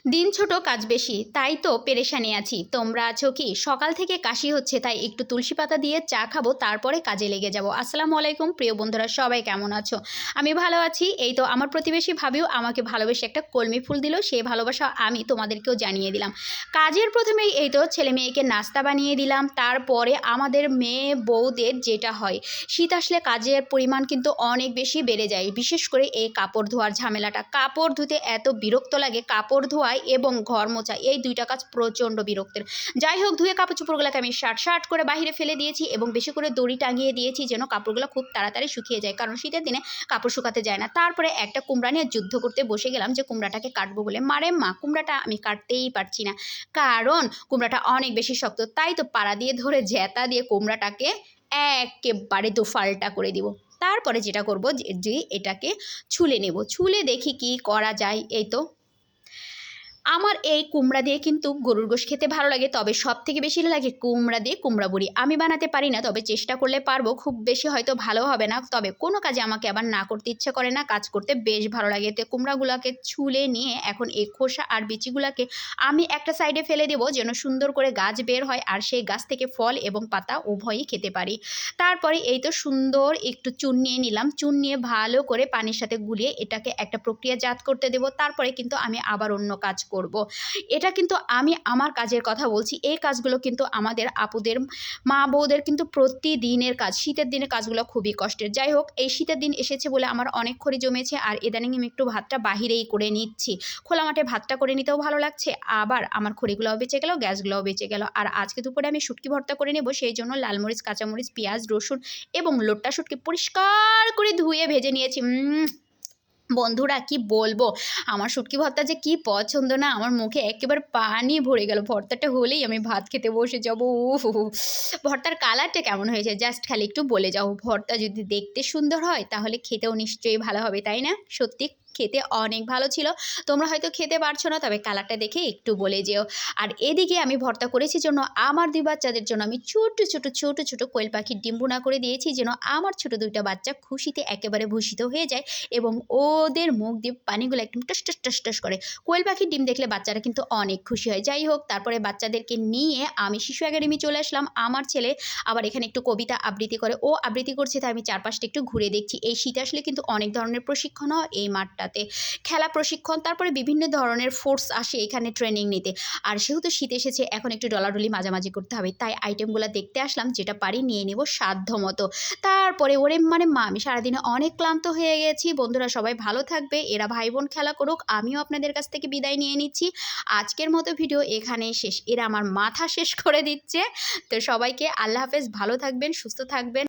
দিন ছোট কাজ বেশি, তাই তো পেরেশানি আছি। তোমরা আছো কি? সকাল থেকে কাশি হচ্ছে, তাই একটু তুলসী পাতা দিয়ে চা খাবো, তারপরে কাজে লেগে যাব। আসসালামু আলাইকুম প্রিয় বন্ধুরা, সবাই কেমন আছো? আমি ভালো আছি। এই তো আমার প্রতিবেশী ভাবিও আমাকে ভালোবেসে একটা কলমি ফুল দিল, সেই ভালোবাসা আমি তোমাদেরকেও জানিয়ে দিলাম। কাজের প্রথমেই এই তো ছেলে মেয়েকে নাস্তা বানিয়ে দিলাম। তারপরে আমাদের মেয়ে বউদের যেটা হয়, শীত আসলে কাজের পরিমাণ কিন্তু অনেক বেশি বেড়ে যায়। বিশেষ করে এই কাপড় ধোয়ার ঝামেলাটা, কাপড় ধুতে এত বিরক্ত লাগে। কাপড় ধোয়া এবং ঘর মোছা, এই দুইটা কাজ প্রচণ্ড বিরক্তের। যাই হোক, ধুয়ে কাপড় চোপড়গুলোকে আমি শার্ট করে বাইরে ফেলে দিয়েছি এবং বেশি করে দড়ি টাঙিয়ে দিয়েছি যেন কাপড়গুলো খুব তাড়াতাড়ি শুকিয়ে যায়, কারণ শীতের দিনে কাপড় শুকাতে যায় না। তারপরে একটা কুমড়া নিয়ে যুদ্ধ করতে বসে গেলাম যে কুমড়াটাকে কাটবো বলে। মারে মা, কুমড়াটা আমি কাটতেই পারছি না, কারণ কুমড়াটা অনেক বেশি শক্ত। তাই তো পাড়া দিয়ে ধরে ঝেঁতা দিয়ে কুমড়াটাকে একেবারে দোফাল্টা করে দিব। তারপরে যেটা করব যে এটাকে ছুলে নেব, ছুলে দেখি কি করা যায়। এই তো আমার এই কুমড়া দিয়ে কিন্তু গরুর গোশ খেতে ভালো লাগে, তবে সব থেকে বেশি লাগে কুমড়া দিয়ে কুমড়া বড়ি। আমি বানাতে পারি না, তবে চেষ্টা করলে পারবো। খুব বেশি হয়তো ভালো হবে না, তবে কোনো কাজে আমাকে আবার না করতে ইচ্ছে করে না, কাজ করতে বেশ ভালো লাগে। তো কুমড়াগুলোকে ছুলে নিয়ে এখন এই খোসা আর বিচিগুলোকে আমি একটা সাইডে ফেলে দেবো, যেন সুন্দর করে গাছ বের হয় আর সেই গাছ থেকে ফল এবং পাতা উভয়ই খেতে পারি। তারপরে এই তো সুন্দর একটু চুন নিয়ে নিলাম, চুন নিয়ে ভালো করে পানির সাথে গুলিয়ে এটাকে একটা প্রক্রিয়াজাত করতে দেবো। তারপরে কিন্তু আমি আবার অন্য কাজ করব। এটা কিন্তু আমি আমার কাজের কথা বলছি। এই কাজগুলো কিন্তু আমাদের আপুদের, মা বউদের কিন্তু প্রতিদিনের কাজ। শীতের দিনে কাজগুলো খুবই কষ্টের। যাই হোক, এই শীতের দিন এসেছে বলে আমার অনেক খড়ি জমেছে, আর ইদানিং আমি একটু ভাতটা বাহিরেই করে নিচ্ছি। খোলা মাঠে ভাতটা করে নিতেও ভালো লাগছে, আবার আমার খড়িগুলোও বেঁচে গেল, গ্যাসগুলোও বেঁচে গেল। আর আজকে দুপুরে আমি শুটকি ভর্তা করে নেব, সেই জন্য লালমরিচ, কাঁচামরিচ, পেঁয়াজ, রসুন এবং লোট্টা শুটকি পরিষ্কার করে ধুয়ে ভেজে নিয়েছি। বন্ধুরা কি বলবো, আমার শুটকি ভর্তা যে কি পছন্দ না, আমার মুখে একেবারে পানি ভরে গেল। ভর্তাটা হলেই আমি ভাত খেতে বসে যাবো। ভর্তার কালারটা কেমন হয়েছে জাস্ট খালি একটু বলে যাও। ভর্তা যদি দেখতে সুন্দর হয় তাহলে খেতেও নিশ্চয়ই ভালো হবে, তাই না? সত্যি খেতে অনেক ভালো ছিল। তোমরা হয়তো খেতে পারছো না, তবে কালারটা দেখে একটু বলে যেও। আর এদিকে আমি ভর্তা করেছি জন্য আমার দুই বাচ্চাদের জন্য আমি ছোট ছোট কোয়েল পাখির ডিম ভুনা করে দিয়েছি, যেন আমার ছোট দুইটা বাচ্চা খুশিতে একেবারে ভূষিত হয়ে যায় এবং ওদের মুখ দিয়ে পানিগুলো একদম টস টস টস টস করে। কোয়েল পাখির ডিম দেখলে বাচ্চারা কিন্তু অনেক খুশি হয়। যাই হোক, তারপরে বাচ্চাদেরকে নিয়ে আমি শিশু একাডেমি চলে আসলাম। আমার ছেলে আবার এখানে একটু কবিতা আবৃত্তি করে, ও আবৃত্তি করছে, তাই আমি চারপাশটা একটু ঘুরে দেখছি। এই শীত আসলে কিন্তু অনেক ধরনের প্রশিক্ষণ হয় এই মাঠটাতে, খেলা প্রশিক্ষণ, তারপরে বিভিন্ন ধরনের ফোর্স আসে এখানে ট্রেনিং নিতে। আর সেহেতু শীত এসেছে, এখন একটু ডলাডলি মাঝামাঝি করতে হবে, তাই আইটেমগুলো দেখতে আসলাম, যেটা পারি নিয়ে নেব সাধ্য মতো। তারপরে ওরে মানে মা, আমি সারাদিনে অনেক ক্লান্ত হয়ে গেছি। বন্ধুরা সবাই ভালো থাকবে, এরা ভাই বোন খেলা করুক, আমিও আপনাদের কাছ থেকে বিদায় নিয়ে নিচ্ছি। আজকের মতো ভিডিও এখানেই শেষ, এরা আমার মাথা শেষ করে দিচ্ছে। তো সবাইকে আল্লাহ হাফেজ, ভালো থাকবেন, সুস্থ থাকবেন।